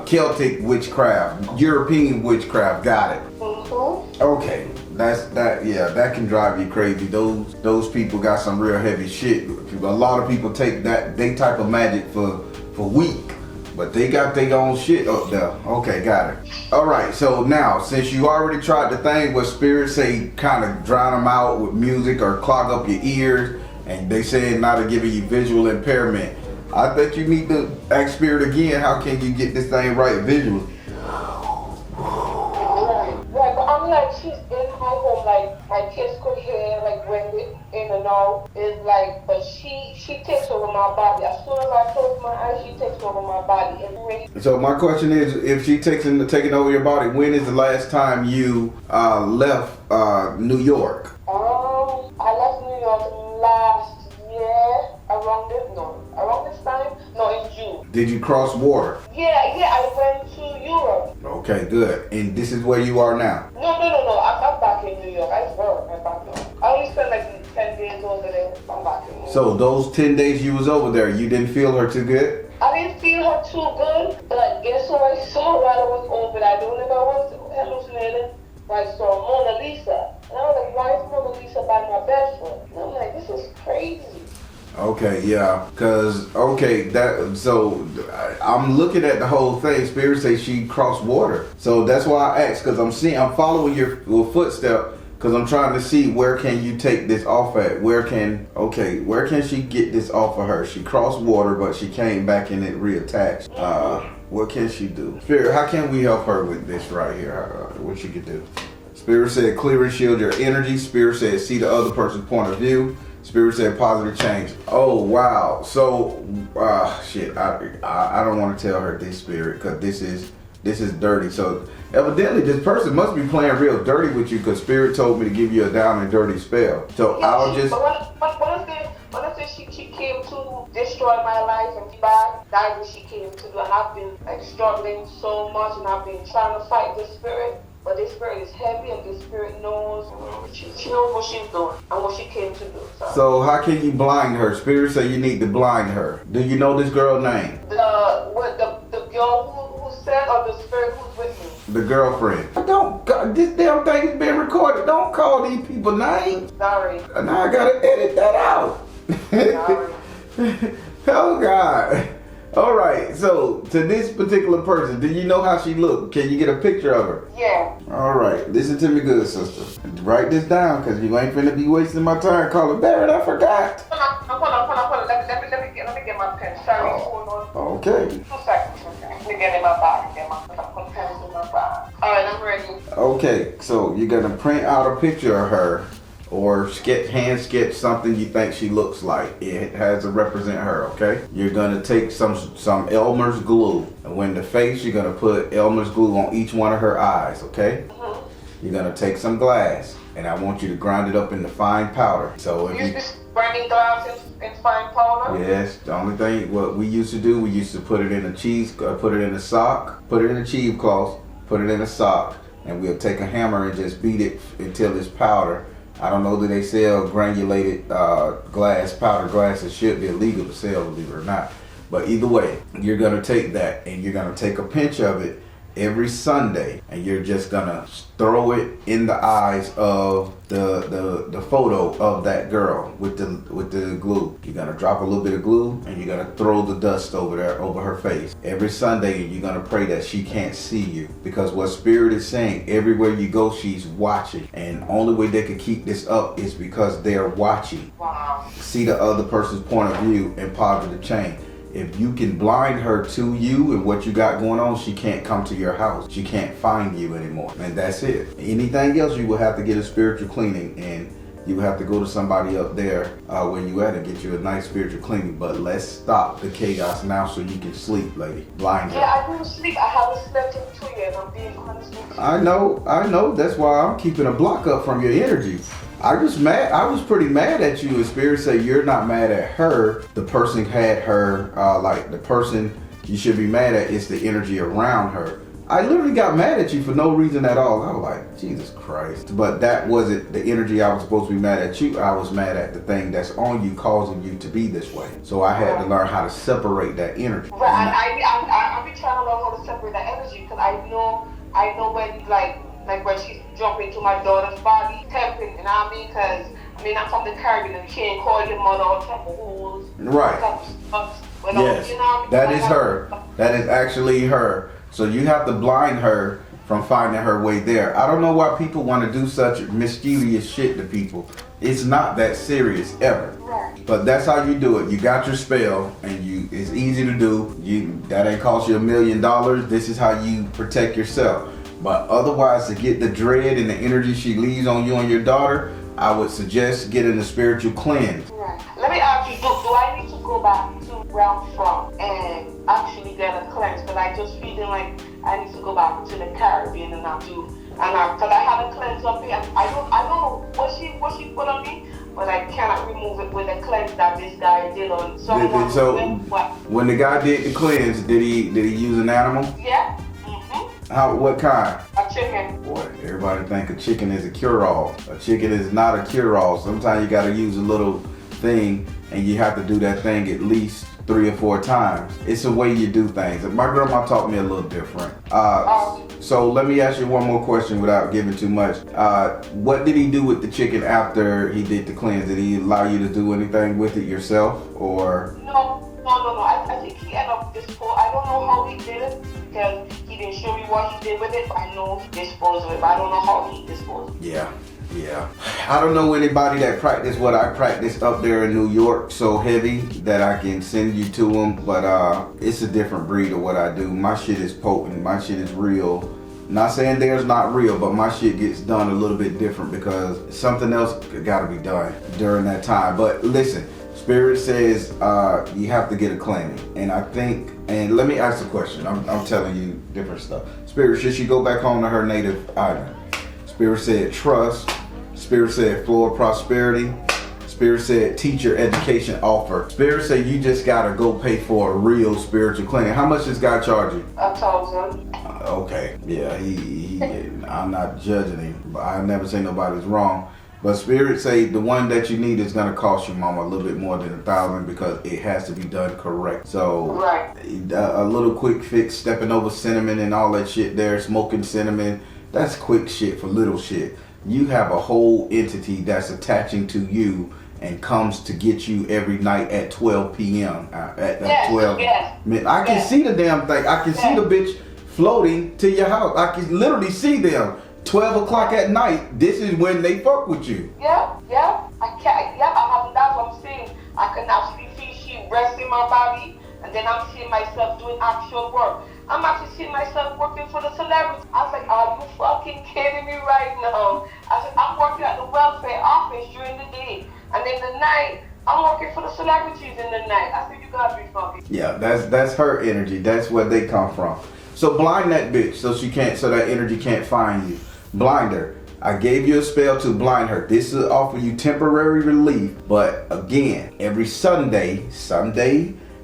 Celtic witchcraft, European witchcraft. Got it. Mm-hmm. Okay. That can drive you crazy. Those people got some real heavy shit. A lot of people take that type of magic for weak. But they got their own shit up there. Okay, got it. All right, so now, since you already tried the thing where spirits say kind of drown them out with music or clog up your ears, and they say not to give you visual impairment, I think you need to ask Spirit again, how can you get this thing right visually? Right, but I'm like, she's in my home, like, my kids could hear, like, when they in and out, is like, but she takes over my body. As soon as I close my eyes, she takes over my body. It's really. So my question is, if she taking over your body, when is the last time you left New York? I left New York last year, around this time, no, in June. Did you cross water? Yeah, I went to Europe. Okay, good. And this is where you are now? No, I'm back in New York. I work, I'm back now. I only spent like 10 days over there. I'm back in New York. So those 10 days you was over there, you didn't feel her too good? I didn't feel her too good, but guess what I saw while I was over there? I don't know if I was hallucinating, but I saw Mona Lisa. And I was like, why is Mona Lisa by my bedroom? And I'm like, this is crazy. Okay, yeah, so I'm looking at the whole thing. Spirit says she crossed water, so that's why I asked, because I'm following your footstep, because I'm trying to see where can you take this off at. Where can she get this off of her? She crossed water, but she came back and it reattached. What can she do? Spirit, how can we help her with this right here? What she could do? Spirit said clear and shield your energy. Spirit said see the other person's point of view. Spirit said positive change. Oh wow. So shit. I don't want to tell her this, Spirit, because this is dirty. So evidently this person must be playing real dirty with you, because Spirit told me to give you a down and dirty spell. So Yeah, I'll just. What if she came to destroy my life and back? That's what she came to do. And I've been like struggling so much, and I've been trying to fight this spirit. But this spirit is heavy, and this spirit knows, she knows what she's doing and what she came to do. So how can you blind her? Spirit say you need to blind her. Do you know this girl's name? The girl who said, or the spirit who's with me? The girlfriend. God, this damn thing is being recorded. Don't call these people names. Sorry. Now I gotta edit that out. Sorry. Oh God. All right, so to this particular person, do you know how she looked? Can you get a picture of her? Yeah. All right, listen to me good, sister. Write this down, because you ain't finna be wasting my time calling Barrett. I forgot. Hold on. Let me get my pen. Sorry, hold on. Okay. 2 seconds. Let me get in my bag. Get my pen in my bag. All right, I'm ready. Okay, so you're gonna print out a picture of her, or hand sketch something you think she looks like. It has to represent her, okay? You're gonna take some Elmer's glue, and when the face, you're gonna put Elmer's glue on each one of her eyes, okay? You're gonna take some glass, and I want you to grind it up into fine powder. So if Use this grinding glass in fine powder? Yes, the only thing what we used to do, we used to put it in a put it in a sock, put it in a cheesecloth, put it in a sock, and we'll take a hammer and just beat it until it's powder. I don't know that they sell granulated powder glass. It should be illegal to sell, believe it or not. But either way, you're gonna take that and you're gonna take a pinch of it every Sunday, and you're just gonna throw it in the eyes of the photo of that girl with the glue. You're gonna drop a little bit of glue and you're gonna throw the dust over her face every Sunday, and you're gonna pray that she can't see you, because what Spirit is saying, everywhere you go she's watching, and only way they can keep this up is because they're watching. Wow. See the other person's point of view and positive change. If you can blind her to you and what you got going on, she can't come to your house. She can't find you anymore. And that's it. Anything else, you will have to get a spiritual cleaning, and you will have to go to somebody up there where you at and get you a nice spiritual cleaning. But let's stop the chaos now so you can sleep, lady. Blind her. Yeah, I do sleep. I haven't slept in 2 years. I'm being honest with you. I know. That's why I'm keeping a block up from your energy. I was pretty mad at you, and Spirit say you're not mad at her. The person had her, the person you should be mad at is the energy around her. I literally got mad at you for no reason at all. I was like, Jesus Christ. But that wasn't the energy I was supposed to be mad at you. I was mad at the thing that's on you, causing you to be this way. So I had to learn how to separate that energy. Right, I've been trying to learn how to separate that energy, because I know when, like when she's jumping into my daughter's body, tempting, you know what I mean? Because, I'm from the Caribbean, and you can't call your mother all type of holes. Right. Yes, you know, that is her. That is actually her. So you have to blind her from finding her way there. I don't know why people want to do such mischievous shit to people. It's not that serious, ever. Right. But that's how you do it. You got your spell, and it's easy to do. That ain't cost you $1 million. This is how you protect yourself. But otherwise, to get the dread and the energy she leaves on you and your daughter, I would suggest getting a spiritual cleanse. Right. Let me ask you, do I need to go back to where I'm from and actually get a cleanse? Because I just feeling like I need to go back to the Caribbean and not do. Because I had a cleanse up here. I don't know what she put on me, but I cannot remove it with the cleanse that this guy did on someone. So when the guy did the cleanse, did he use an animal? Yeah. What kind? A chicken. Boy, everybody think a chicken is a cure-all. A chicken is not a cure-all. Sometimes you gotta use a little thing, and you have to do that thing at least 3 or 4 times. It's the way you do things. My grandma taught me a little different. So let me ask you one more question without giving too much. What did he do with the chicken after he did the cleanse? Did he allow you to do anything with it yourself, or? No. I think he ended up disposing. I don't know how he did it because he didn't show me what he did with it. But I know he disposed of it, but I don't know how he disposed of it. Yeah. I don't know anybody that practiced what I practiced up there in New York so heavy that I can send you to them, but it's a different breed of what I do. My shit is potent. My shit is real. Not saying theirs not real, but my shit gets done a little bit different because something else gotta be done during that time. But listen, Spirit says you have to get a cleansing, and I think, and let me ask a question. I'm telling you different stuff. Spirit, should she go back home to her native island? Spirit said trust. Spirit said flow of prosperity. Spirit said teacher education offer. Spirit said you just gotta go pay for a real spiritual cleansing. How much does God charge you? 1,000. Okay, yeah, he I'm not judging him, but I never say nobody's wrong. But Spirit say the one that you need is gonna cost you, mama, a little bit more than 1,000 because it has to be done correct. So right. A little quick fix, stepping over cinnamon and all that shit there, smoking cinnamon, that's quick shit for little shit. You have a whole entity that's attaching to you and comes to get you every night at 12 p.m. At 12. Yes. I can see the damn thing. I can see the bitch floating to your house. I can literally see them. 12 o'clock at night, this is when they fuck with you. Yeah. That's what I'm saying. I can actually feel she resting my body, and then I'm seeing myself doing actual work. I'm actually seeing myself working for the celebrities. I was like, are you fucking kidding me right now? I said, I'm working at the welfare office during the day, and then the night, I'm working for the celebrities in the night. I said, you gotta be fucking. Yeah, that's her energy. That's where they come from. So blind that bitch so that energy can't find you. Blind her. I gave you a spell to blind her. This will offer you temporary relief, but again, every Sunday,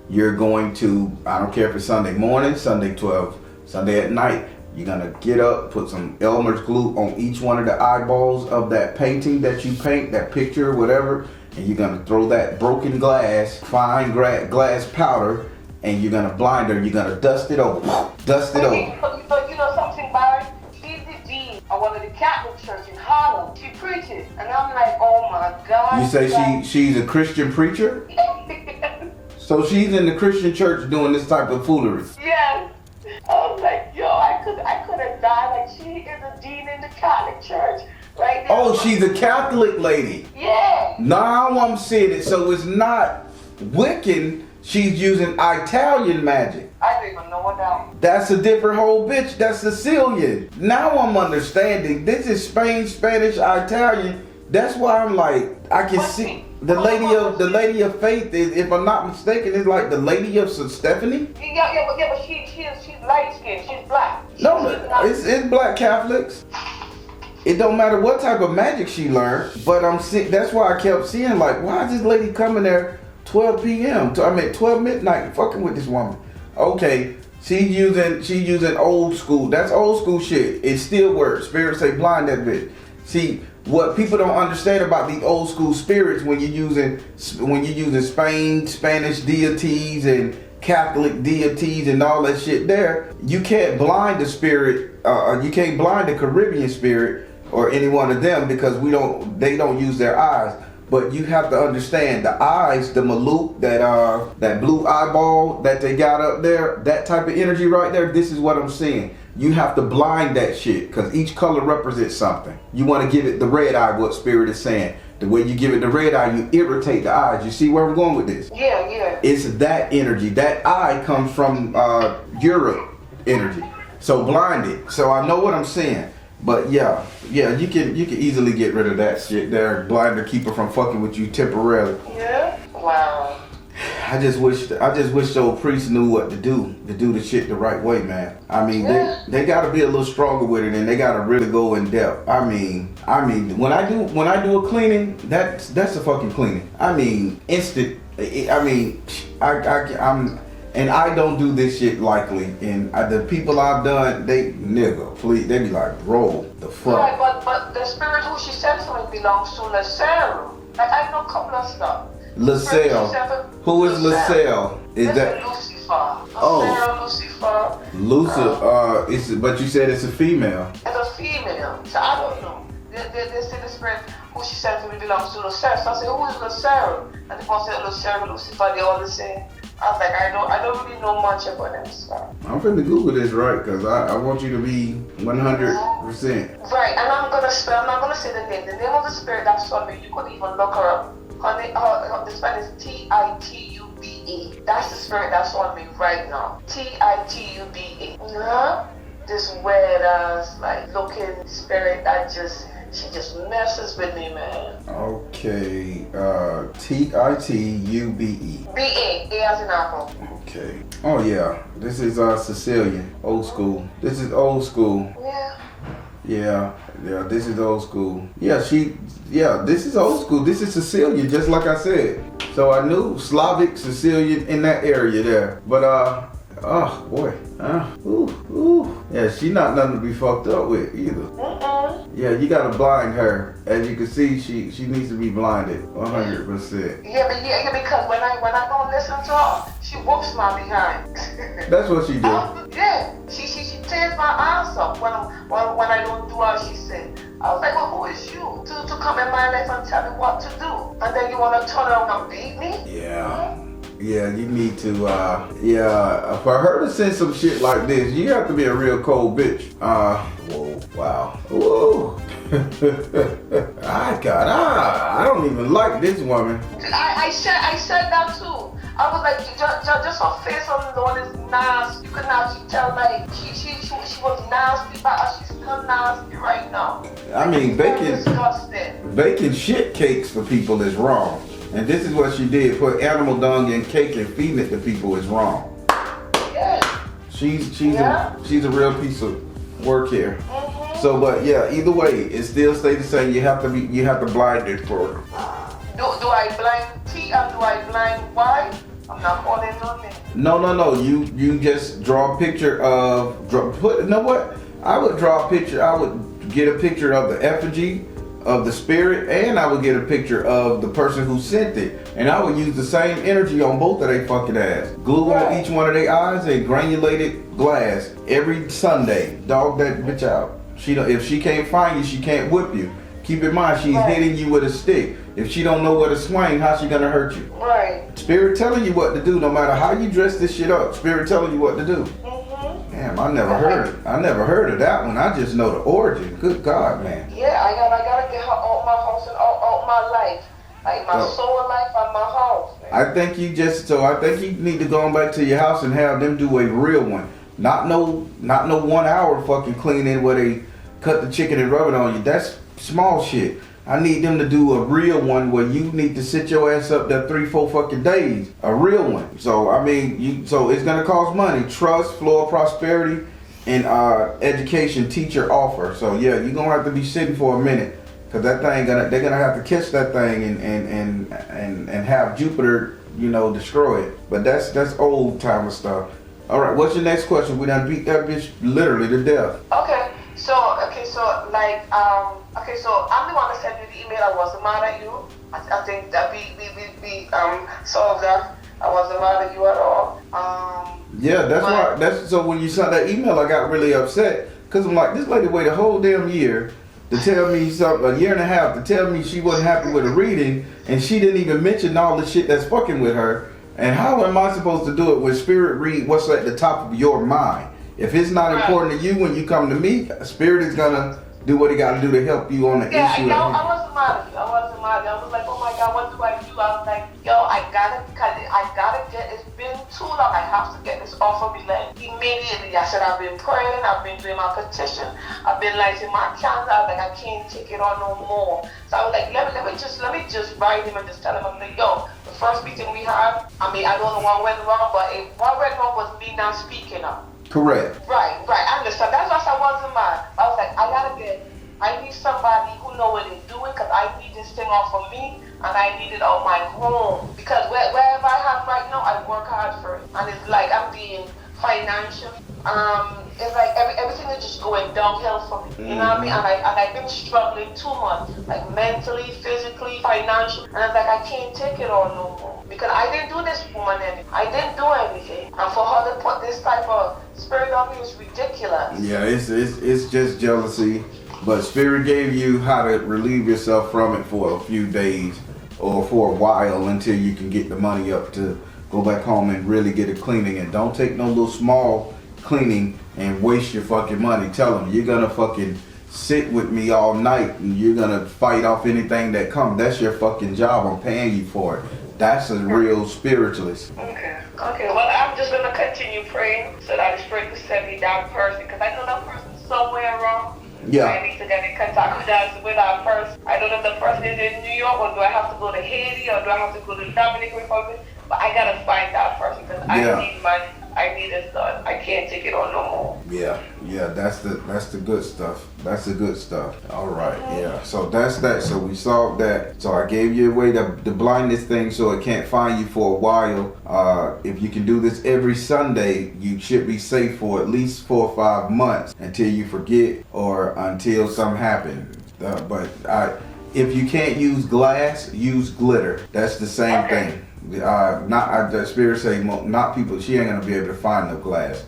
you're going to, I don't care if it's Sunday morning, Sunday 12, Sunday at night, you're gonna get up, put some Elmer's glue on each one of the eyeballs of that painting that you paint, that picture, whatever, and you're gonna throw that broken glass, fine glass powder, and you're gonna blind her, you're gonna dust it over. But you know something, Barry? She's the dean of one of the Catholic church in Harlem. She preaches, and I'm like, oh my God. You say she's a Christian preacher? So she's in the Christian church doing this type of foolery? Yes. I was like, yo, I could have died. Like, she is a dean in the Catholic church. Right there. Oh, she's a Catholic lady. Yeah. Now I'm seeing it. So it's not Wiccan. She's using Italian magic. I don't even know what that is. That's a different whole bitch. That's Sicilian. Now I'm understanding. This is Spain, Spanish, Italian. That's why I'm like, I can see the lady of faith is, if I'm not mistaken, is like the lady of Stephanie. Yeah, but she's light skinned. She's black. It's black Catholics. It don't matter what type of magic she learned, but that's why I kept seeing like, why is this lady coming there 12 p.m. 12 midnight fucking with this woman? Okay, she's using old school. That's old school shit. It still works. Spirits say blind that bitch. See, what people don't understand about the old school spirits when you're using Spanish deities and Catholic deities and all that shit there, you can't blind the spirit, you can't blind the Caribbean spirit or any one of them because they don't use their eyes. But you have to understand the eyes, the Malouk, that blue eyeball that they got up there, that type of energy right there, this is what I'm seeing. You have to blind that shit because each color represents something. You want to give it the red eye, what spirit is saying. the way you give it the red eye, you irritate the eyes. You see where I'm going with this? Yeah. It's that energy. That eye comes from Europe energy. So blinded. So I know what I'm saying. But yeah, you can easily get rid of that shit there. Blinder keeper from fucking with you temporarily. Yeah. Wow. I just wish the old priests knew what to do the shit the right way, man. I mean, they gotta be a little stronger with it, and they gotta really go in depth. I mean, when I do a cleaning, that's a fucking cleaning. I mean, instant. And I don't do this shit lightly. And the people I've done, they be like, bro, the fuck. Right, but the spirit who she sent to me belongs to S.O.L. Like, I know a couple of stuff. S.O.L. Who is S.O.L? Is that Lucifer? Lucifer. But you said it's a female. It's a female. So I don't know. They say the spirit who she sent to me belongs to S.O.L. So I said, who is S.O.L? And the people said S.O.L, Lucifer, they all the same. I was like, I don't really know much about them stuff. I'm finna Google this right, because I want you to be 100%. Right, and I'm not gonna say the name. The name of the spirit that saw me, you could even look her up. The spell is Tituba. That's the spirit that's on me right now. Tituba. This weird ass, like, looking spirit that she just messes with me, man. Okay, Tituba. A as in apple. Okay. Oh yeah, this is Sicilian, old school. This is old school. Yeah, this is old school. This is old school. This is Sicilian, just like I said. So I knew Slavic, Sicilian in that area there. But oh boy. Yeah, she not nothing to be fucked up with either. Yeah, you gotta blind her. As you can see, she needs to be blinded 100%. Yeah, because when I don't listen to her, she whoops my behind. That's what she do. She tears my ass up when I don't do as she said. I was like, well, who is you to come in my life and tell me what to do? And then you wanna turn around and beat me? Yeah, you need to, for her to send some shit like this, you have to be a real cold bitch. Whoa, wow. Whoa. I don't even like this woman. I said that too. I was like, just her face on the one is nasty. You could actually tell, like, she was nasty, but she's still nasty right now. I mean, disgusting. Baking shit cakes for people is wrong. And this is what she did. Put animal dung in cake and feeding it to people is wrong. Yeah. She's a real piece of work here. So, but yeah, either way, it still stays the same. You have to blind it for her. Do I blind T and do I blind Y? I'm not calling no name. No. You just draw a picture of. You know what? I would draw a picture. I would get a picture of the effigy of the spirit, and I would get a picture of the person who sent it, and I would use the same energy on both of their fucking ass. Glue on each one of their eyes and granulated glass every Sunday. Dog that bitch out. If she can't find you, she can't whip you. Keep in mind, she's hitting you with a stick. If she don't know where to swing, how's she gonna hurt you? Right. Spirit telling you what to do, no matter how you dress this shit up. Spirit telling you what to do. Damn, I never heard of that one. I just know the origin. Good God, man. Yeah, I gotta get her out my house and out my life. Like my soul life and my house. Man. I think you need to go on back to your house and have them do a real one. Not no 1 hour fucking cleaning where they cut the chicken and rub it on you. That's small shit. I need them to do a real one where you need to sit your ass up there 3-4 fucking days. A real one. So I mean, so it's gonna cost money. Trust, flow of prosperity, and education teacher offer. So yeah, you're gonna have to be sitting for a minute, cause that thing they're gonna have to catch that thing and have Jupiter, destroy it. But that's old timer stuff. All right, what's your next question? We done beat that bitch literally to death. So I'm the one that sent you the email. I wasn't mad at you. I think that we solved that. I wasn't mad at you at all. Yeah, that's why. So when you sent that email, I got really upset because I'm like, this lady waited a whole damn year to tell me something, a year and a half to tell me she wasn't happy with a reading, and she didn't even mention all the shit that's fucking with her. And how am I supposed to do it when Spirit read what's at the top of your mind? If it's not important to you when you come to me, Spirit is gonna do what he got to do to help you on the issue. Yeah, I wasn't mad at you. I wasn't mad. I'm oh my God, what do I do? I was like, yo, I gotta get, it's been too long. I have to get this off of me. Like, immediately, I said, I've been praying, I've been doing my petition, I've been lighting my candle. I was like, I can't take it on no more. So I was like, let me just write him and just tell him, I'm like, yo, the first meeting we had, I mean, I don't know what went wrong, but what went wrong was me not speaking up. Correct. Right, I understand. That's why I wasn't mad. I was like, I need somebody who know what they're doing, because I need this thing off of me, and I need it on my home. Because wherever I have right now, I work hard for it. And it's like I'm being financial. It's like everything is just going downhill for me. You know what I mean? And I've been struggling too much, like mentally, physically, financially. And I'm like, I can't take it all no more. Because I didn't do this woman anything. I didn't do anything. And for her to put this type of spirit on me is ridiculous. Yeah, it's just jealousy. But Spirit gave you how to relieve yourself from it for a few days or for a while until you can get the money up to go back home and really get a cleaning. And don't take no little small cleaning and waste your fucking money. Tell them you're gonna fucking sit with me all night and you're gonna fight off anything that comes. That's your fucking job. I'm paying you for it. That's a real spiritualist. Okay. Well, I'm just gonna continue praying so that the Spirit will send me that person, because I know that person's somewhere around. Yeah. I need to get in contact with that person. I don't know if the person is in New York, or do I have to go to Haiti, or do I have to go to the Dominican Republic? But I gotta find that person, because I need this done. I can't take it on no more. Yeah, that's the good stuff. That's the good stuff. All right, yeah. So that's that. So we solved that. So I gave you away the blindness thing, so it can't find you for a while. If you can do this every Sunday, you should be safe for at least 4 or 5 months until you forget or until something happens. If you can't use glass, use glitter. That's the same thing. The Spirit say not people. She ain't gonna be able to find no glass.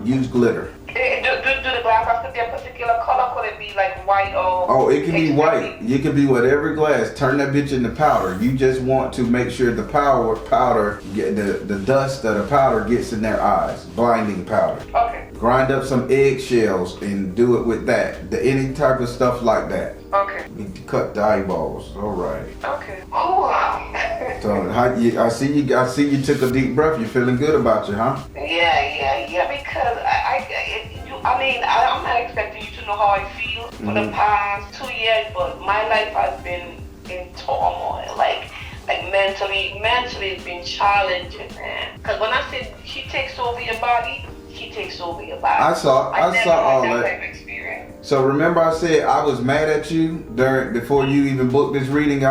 Use glitter. Do the glass have to be a particular color? Could it be like white or? Oh, it can be white. It can be whatever glass. Turn that bitch into powder. You just want to make sure the powder, the dust of the powder gets in their eyes. Blinding powder. Okay. Grind up some eggshells and do it with that. Any type of stuff like that. Okay. You need to cut the eyeballs. All right. Okay. Oh wow. So I see you took a deep breath. You're feeling good about you, huh? Yeah. Because I'm not expecting you to know how I feel for the past 2 years, but my life has been in turmoil. Like mentally it's been challenging, man. Because when I said she takes over your body, she takes over your body. I saw all that. Type of experience. So remember I said I was mad at you before you even booked this reading.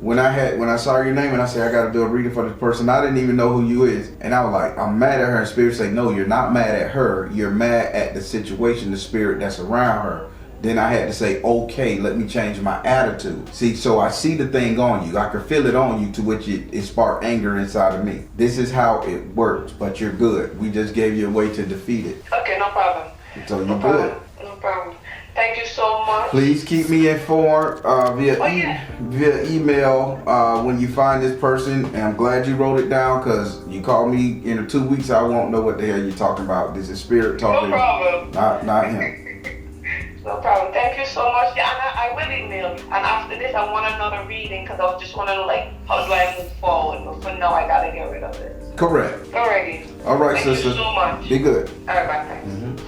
When I saw your name and I said I got to do a reading for this person, I didn't even know who you is, and I was like, I'm mad at her. And Spirit say, no, you're not mad at her. You're mad at the situation, the spirit that's around her. Then I had to say, okay, let me change my attitude. See, so I see the thing on you. I can feel it on you, to which it sparked anger inside of me. This is how it works, but you're good. We just gave you a way to defeat it. Okay, no problem. So you're good. No problem. Thank you so much. Please keep me informed via email when you find this person. And I'm glad you wrote it down, because you call me in 2 weeks, I won't know what the hell you're talking about. This is Spirit talking. No problem. Not him. No problem. Thank you so much. Yeah, and I will email you. And after this, I want another reading, because I just want to know, how do I move forward? But for now, I got to get rid of it. Correct. Alrighty. All right, Thank sister. you so much. Be good. All right, bye. Thanks.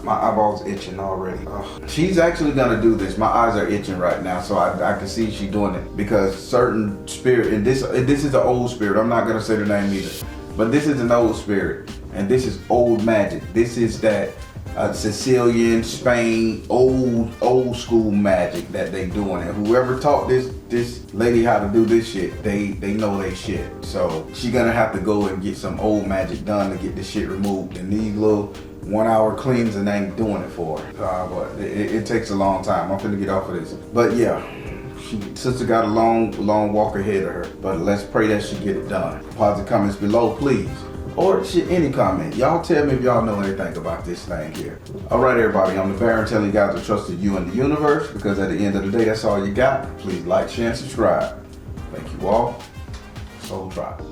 My eyeballs itching already. She's actually gonna do this. My eyes are itching right now, so I can see she's doing it, because certain spirit, and this is an old spirit. I'm not gonna say the name either, but this is an old spirit, and this is old magic. This is that Sicilian, Spain, old school magic that they doing, and whoever taught this lady how to do this shit, they know they shit. So she gonna have to go and get some old magic done to get this shit removed, and these little 1 hour cleans and ain't doing it for her. But it takes a long time. I'm finna get off of this. But yeah, sister got a long walk ahead of her. But let's pray that she get it done. Positive comments below, please. Or shit, any comment. Y'all tell me if y'all know anything about this thing here. All right, everybody. I'm the Baron telling you guys to trust you and the universe, because at the end of the day, that's all you got. Please like, share, and subscribe. Thank you all. S.O.L Tribe.